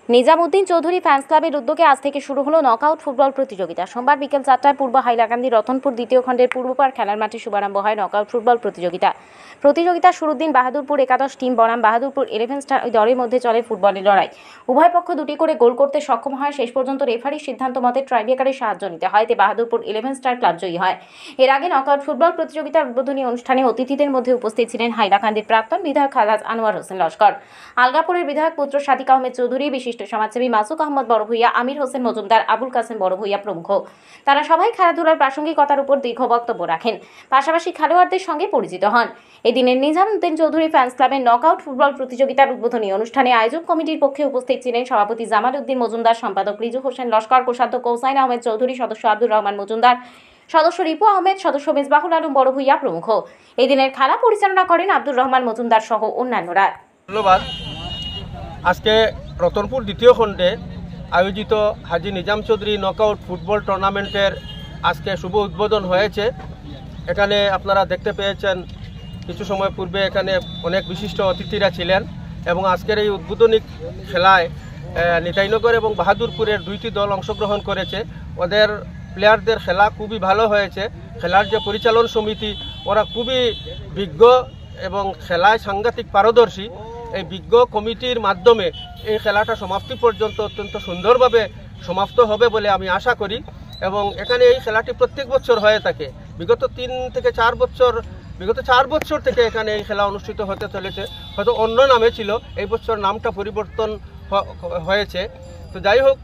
Nizamuddin Chowdhury fans ক্লাবের উদ্যোগে আজ থেকে শুরু হলো নকআউট ফুটবল প্রতিযোগিতা। সোমবার বিকেল 4টায় পূর্ব হাইলাকান্দি রতনপুর দ্বিতীয় খণ্ডের পূর্বপাড় খেলার মাঠে শুভারম্ভ হয় নকআউট ফুটবল প্রতিযোগিতার শুরুর দিন বাহাদুরপুর একাদশ টিম বনাম বাহাদুরপুর 11 স্টার দলের মধ্যে চলে ফুটবলের লড়াই। উভয় পক্ষ দুটি করে গোল করতে সক্ষম হয়। শেষ পর্যন্ত রেফারির সিদ্ধান্ত মতে ট্রাইব্রেকারের সাহায্য নিতে হয়, এতে বাহাদুরপুর 11 স্টার ক্লাব জয়ী হয়। এর আগে নকআউট ফুটবল প্রতিযোগিতার উদ্বোধনী অনুষ্ঠানে অতিথিদের মধ্যে উপস্থিত ছিলেন হাইলাকান্দির প্রাক্তন বিধায়ক খালাজ আনোয়ার হোসেন লস্কর, আলগাপুরের বিধায়ক পুত্র সাদিক আহমেদ চৌধুরী, বিশিষ্ট সমাজসেবী মাসুক আহমদ বড় ভূঁইয়া, আমির হোসেন মজুমদার, আবুল কাসেম বড় ভূঁইয়া প্রমুখ। তারা সবাই খেলাধুলার প্রাসঙ্গিকতার উপর দীর্ঘ বক্তব্য রাখেন, পাশাপাশি খেলোয়াড়দের সঙ্গে পরিচিত হন। এদিনের নিজামউদ্দিন চৌধুরী ফ্যান্স ক্লাবের নকআউট ফুটবল প্রতিযোগিতার উদ্বোধনী অনুষ্ঠানে আয়োজক কমিটির পক্ষে উপস্থিত ছিলেন সভাপতি জামাল উদ্দিন মজুমদার, সম্পাদক রিজু হোসেন লস্কর, কোষাধ্যক্ষ হোসাইন আহমেদ চৌধুরী, সদস্য আব্দুর রহমান মজুমদার, সদস্য রিপু আহমেদ, সদস্য মেজবাহুল আলম বড় ভূঁইয়া প্রমুখ। এই দিনের খেলা পরিচালনা করেন আব্দুর রহমান মজুমদার সহ অন্যান্যরা। ধন্যবাদ। আজকে রতনপুর দ্বিতীয় খণ্ডে আয়োজিত হাজী নিজাম চৌধুরী নকআউট ফুটবল টুর্নামেন্টের আজকে শুভ উদ্বোধন হয়েছে। এখানে আপনারা দেখতে পেয়েছেন কিছু সময় পূর্বে এখানে অনেক বিশিষ্ট অতিথিরা ছিলেন এবং আজকের এই উদ্বোধনী খেলায় নিতাইনগর এবং বাহাদুরপুরের দুইটি দল অংশগ্রহণ করেছে। ওদের প্লেয়ারদের খেলা খুবই ভালো হয়েছে। খেলার যে পরিচালন সমিতি ওরা খুবই বিজ্ঞ এবং খেলায় সাংঘাতিক পারদর্শী। এই বিজ্ঞ কমিটির মাধ্যমে এই খেলাটা সমাপ্তি পর্যন্ত অত্যন্ত সুন্দরভাবে সমাপ্ত হবে বলে আমি আশা করি এবং এখানে এই খেলাটি প্রত্যেক বছর হয়ে থাকে। বিগত 4 বছর থেকে এখানে এই খেলা অনুষ্ঠিত হতে চলেছে। হয়তো অন্য নামে ছিল, এই বছর নামটা পরিবর্তন হয়েছে। তো যাই হোক,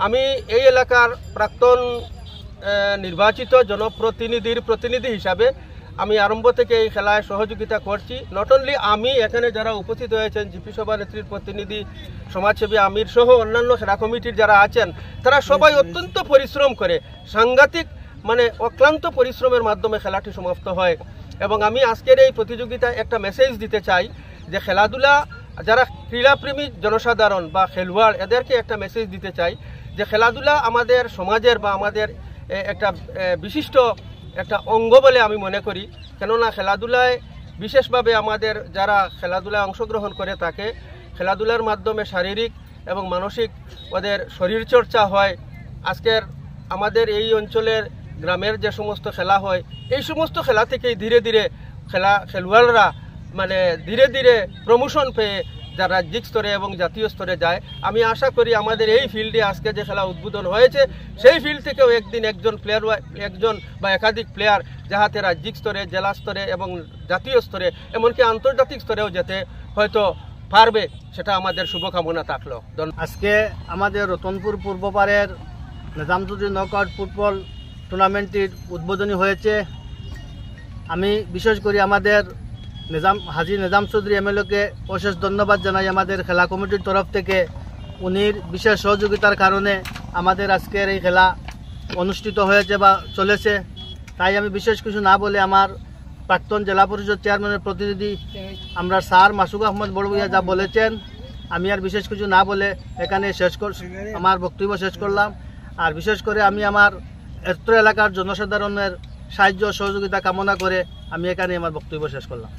আমি এই এলাকার প্রাক্তন নির্বাচিত জনপ্রতিনিধির প্রতিনিধি হিসাবে আমি আরম্ভ থেকে এই খেলায় সহযোগিতা করছি। নট অনলি আমি, এখানে যারা উপস্থিত হয়েছেন জিপি সভানেত্রীর প্রতিনিধি, সমাজসেবী আমির সহ অন্যান্য খেলা কমিটির যারা আছেন, তারা সবাই অত্যন্ত পরিশ্রম করে, সাংঘাতিক অক্লান্ত পরিশ্রমের মাধ্যমে খেলাটি সমাপ্ত হয়। এবং আমি আজকের এই প্রতিযোগিতায় একটা মেসেজ দিতে চাই যে খেলাধুলা যারা ক্রীড়াপ্রেমী জনসাধারণ বা খেলোয়াড়, এদেরকে একটা মেসেজ দিতে চাই যে খেলাধুলা আমাদের সমাজের বা আমাদের একটা বিশিষ্ট একটা অঙ্গ বলে আমি মনে করি। কেননা খেলাধুলায় বিশেষভাবে আমাদের যারা খেলাধুলায় অংশগ্রহণ করে থাকে, খেলাধুলার মাধ্যমে শারীরিক এবং মানসিক ওদের শরীরচর্চা হয়। আজকের আমাদের এই অঞ্চলের গ্রামের যে সমস্ত খেলা হয়, এই সমস্ত খেলা থেকেই ধীরে ধীরে খেলোয়াড়রা ধীরে ধীরে প্রমোশন পেয়ে যারা রাজ্যিক স্তরে এবং জাতীয় স্তরে যায়। আমি আশা করি আমাদের এই ফিল্ডে আজকে যে খেলা উদ্বোধন হয়েছে, সেই ফিল্ড থেকেও একদিন একজন বা একাধিক প্লেয়ার যাহাতে রাজ্যিক স্তরে, জেলা স্তরে এবং জাতীয় স্তরে এমনকি আন্তর্জাতিক স্তরেও যেতে হয়তো পারবে, সেটা আমাদের শুভকামনা থাকলো। আজকে আমাদের রতনপুর পূর্বপাড়ের নিজাম চৌধুরী নকআউট ফুটবল টুর্নামেন্টটির উদ্বোধনী হয়েছে। আমি বিশেষ করে আমাদের হাজী নিজাম চৌধুরী এমএলএকে অশেষ ধন্যবাদ জানাই। আমাদের খেলা কমিটির তরফ থেকে উনির বিশেষ সহযোগিতার কারণে আমাদের আজকের এই খেলা অনুষ্ঠিত হয়েছে বা চলেছে। তাই আমি বিশেষ কিছু না বলে আমার প্রাক্তন জেলা পরিষদ চেয়ারম্যানের প্রতিনিধি আমরা স্যার মাসুক আহমদ বড় ভূঁইয়া যা বলেছেন, আমি আর বিশেষ কিছু না বলে এখানে আমার বক্তব্য শেষ করলাম। আর বিশেষ করে আমি আমার এত্র এলাকার জনসাধারণের সাহায্য সহযোগিতা কামনা করে আমি এখানে আমার বক্তব্য শেষ করলাম।